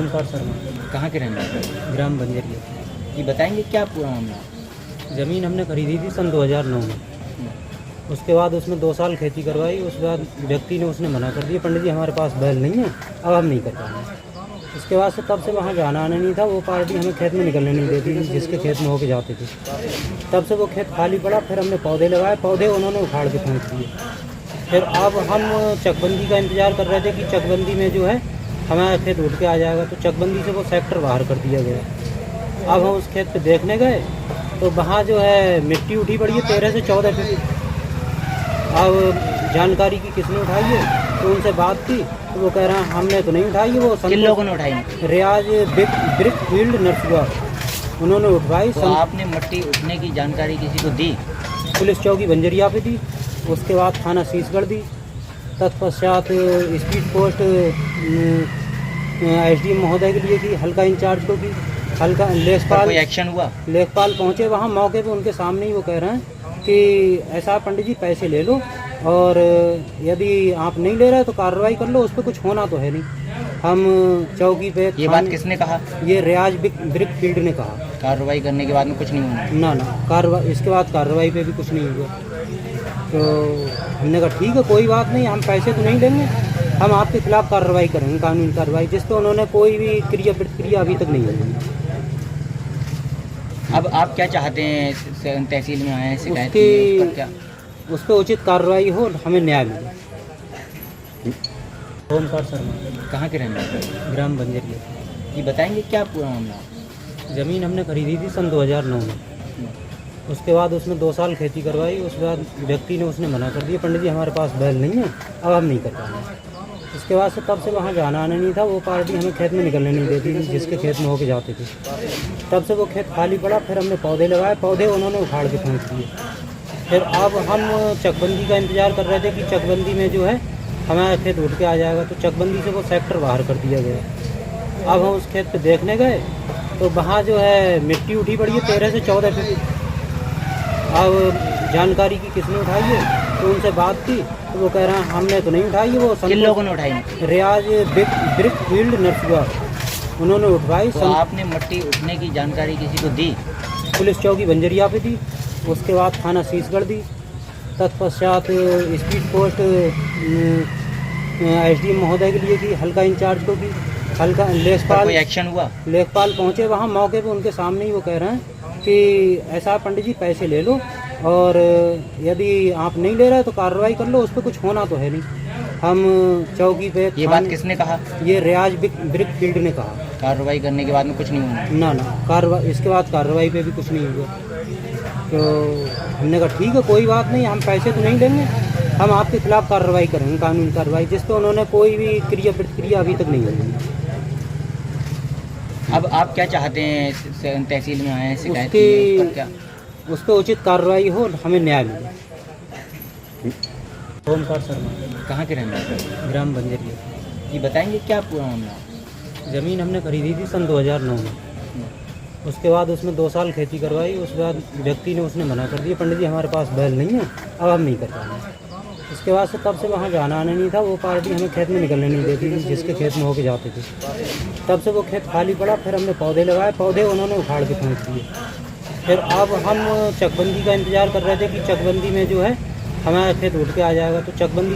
ओमकार शर्मा। कहाँ के रहने वाले? ग्राम बंजरिया। ये बताएंगे क्या पूरा मामला? ज़मीन हमने खरीदी थी सन 2009 में। उसके बाद उसमें 2 साल खेती करवाई। उसके बाद व्यक्ति ने उसने मना कर दिया, पंडित जी हमारे पास बैल नहीं है, अब हम नहीं कर पाएंगे। उसके बाद से तब से वहाँ जाना आना नहीं था। वो पार्टी हमें खेत में निकलने नहीं देती थी, जिसके खेत में होके जाते थे। तब से वो खेत खाली पड़ा। फिर हमने पौधे लगाए, पौधे उन्होंने उखाड़ के फेंक दिए। फिर अब हम चकबंदी का इंतज़ार कर रहे थे कि चकबंदी में जो है हमारा खेत उठ के आ जाएगा, तो चकबंदी से वो सेक्टर बाहर कर दिया गया। अब हम उस खेत पे देखने गए तो वहाँ जो है मिट्टी उठी पड़ी है 13 से 14 फीट। अब जानकारी की किसने उठाई है, तो उनसे बात की तो वो कह रहे हैं हमने तो नहीं उठाई है। वो किन लोगों ने उठाई? रियाज ब्रिक फील्ड नरसुआ उन्होंने उठवाई। तो आपने मिट्टी उठने की जानकारी किसी को दी? पुलिस चौकी बंजरिया पे दी, उसके बाद थाना सीसगढ़ दी, तत्पश्चात स्पीड पोस्ट एसडीएम महोदय के लिए की, हल्का इंचार्ज को की, हल्का लेखपाल। कोई एक्शन हुआ? लेखपाल पहुँचे वहाँ मौके पे, उनके सामने ही वो कह रहे हैं कि ऐसा पंडित जी पैसे ले लो, और यदि आप नहीं ले रहे तो कार्रवाई कर लो, उस पर कुछ होना तो है नहीं। हम चौकी पे। ये बात किसने कहा? ये रियाज ब्रिक फील्ड ने कहा। कार्रवाई करने के बाद में कुछ नहीं होना? ना कार्रवाई, इसके बाद कार्रवाई पे भी कुछ नहीं हुआ। तो हमने कहा ठीक है कोई बात नहीं, हम पैसे तो नहीं लेंगे, हम आपके खिलाफ कार्रवाई करेंगे, कानूनी कार्रवाई, जिस पर उन्होंने कोई भी क्रिया प्रतिक्रिया अभी तक नहीं हुई। अब आप क्या चाहते हैं? तहसील में आए हैं, शिकायत की है, उस पर क्या? उस पर उचित कार्रवाई हो, हमें न्याय मिले। ओमकार शर्मा। कहाँ के रहने वाले? ग्राम बंजरिया। ये बताएंगे क्या पूरा मामला? ज़मीन हमने खरीदी थी सन 2009 में। उसके बाद उसमें 2 साल खेती करवाई। उसके बाद व्यक्ति ने उसने मना कर दिया, पंडित जी हमारे पास बैल नहीं है, अब हम नहीं कर पाएंगे। उसके बाद से तब से वहाँ जाना आना नहीं था। वो पार्टी हमें खेत में निकलने नहीं देती थी, जिसके खेत में होके जाते थे। तब से वो खेत खाली पड़ा। फिर हमने पौधे लगाए, पौधे उन्होंने उखाड़ के फेंक दिए। फिर अब हम चकबंदी का इंतज़ार कर रहे थे कि चकबंदी में जो है हमारा खेत उठ के आ जाएगा, तो चकबंदी से वो सेक्टर बाहर कर दिया गया। अब हम उस खेत पे देखने गए तो वहाँ जो है मिट्टी उठी पड़ी है 13 से 14 फीट। अब जानकारी की किसने उठाई है, तो उनसे बात की तो वो कह रहे हैं हमने तो नहीं उठाई है। वो किन लोगों ने उठाई? रियाज ब्रिक फील्ड नरसुआ उन्होंने उठवाई। तो आपने मिट्टी उठने की जानकारी किसी को दी? पुलिस चौकी बंजरिया पे दी, उसके बाद थाना सीसगढ़ दी, तत्पश्चात स्पीड पोस्ट एसडीएम महोदय के लिए की, हल्का इंचार्ज को की, हल्का लेखपाल। कोई एक्शन हुआ? लेखपाल पहुँचे वहाँ मौके पे, उनके सामने ही वो कह रहे हैं कि ऐसा पंडित जी पैसे ले लो, और यदि आप नहीं ले रहे तो कार्रवाई कर लो, उस पर कुछ होना तो है नहीं। हम चौकी पे। ये बात किसने कहा? ये रियाज ब्रिक फील्ड ने कहा। कार्रवाई करने के बाद में कुछ नहीं होना? ना कार्रवाई, इसके बाद कार्रवाई पे भी कुछ नहीं हुआ। तो हमने कहा ठीक है कोई बात नहीं, हम पैसे तो नहीं लेंगे, हम आपके खिलाफ कार्रवाई करेंगे, कानूनी कार्रवाई, जिस पर उन्होंने कोई भी क्रिया प्रतिक्रिया अभी तक नहीं हुई। अब आप क्या चाहते हैं? तहसील में आए हैं, शिकायत की है, उस पर क्या? उस पर उचित कार्रवाई हो, हमें न्याय मिले। ओमकार शर्मा। कहाँ के रहने वाले? ग्राम बंजरिया। ये बताएंगे क्या पूरा मामला? ज़मीन हमने खरीदी थी सन 2009 में। उसके बाद उसमें 2 साल खेती करवाई। उसके बाद व्यक्ति ने उसने मना कर दिया, पंडित जी हमारे पास बैल नहीं है, अब हम नहीं कर पाएंगे। उसके बाद से तब से वहाँ जाना आना नहीं था। वो पार्टी हमें खेत में निकलने नहीं देती थी, जिसके खेत में होके जाते थे। तब से वो खेत खाली पड़ा। फिर हमने पौधे लगाए, पौधे उन्होंने उखाड़ के फेंक दिए। फिर अब हम चकबंदी का इंतज़ार कर रहे थे कि चकबंदी में जो है हमारा खेत उठ के आ जाएगा, तो चकबंदी